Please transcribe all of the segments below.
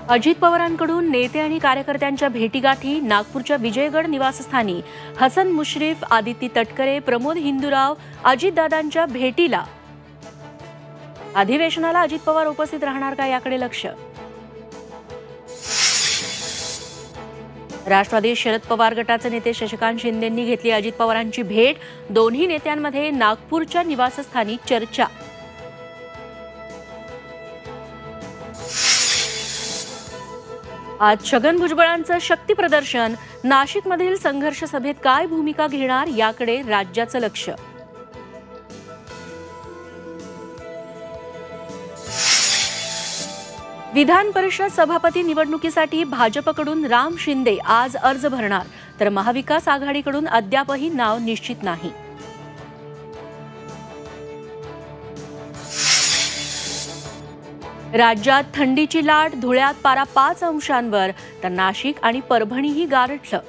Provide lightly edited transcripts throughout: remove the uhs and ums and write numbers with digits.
अजित पवारांकडून नेते आणि कार्यकर्त्यांच्या भेटीगाठी नागपूरच्या विजयगड निवासस्थानी हसन मुश्रीफ, आदिती तटकरे, प्रमोद हिंदूराव अजितदादांच्या भेटीला अधिवेशनाला अजित पवार उपस्थित राहणार का याकडे लक्ष. राष्ट्रवादी शरद पवार गटाचे नेते शशिकांत शिंदेंनी घेतली अजित पवारांची भेट. दोन्ही नेत्यांमध्ये नागपूरच्या निवासस्थानी चर्चा. आज छगन भुजबळांचं शक्ती प्रदर्शन. नाशिकमधील संघर्ष सभेत काय भूमिका घेणार याकडे राज्याचं लक्ष. विधान परिषद सभापती निवडणुकीसाठी भाजपकडून राम शिंदे आज अर्ज भरणार, तर महाविकास आघाडीकडून अद्यापही नाव निश्चित नाही. राज्यात थंडीची लाट. धुळ्यात पारा 5 अंशांवर, तर नाशिक आणि परभणीही गारठलं.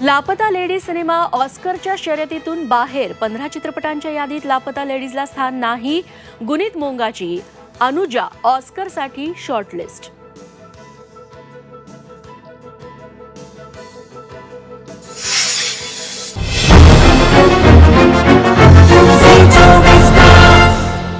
लापता लेडीज सिनेमा ऑस्करच्या शर्यतीतून बाहेर. 15 चित्रपटांच्या यादीत लापता लेडीजला स्थान नाही. गुनीत मोंगाची अनुजा ऑस्करसाठी शॉर्टलिस्ट.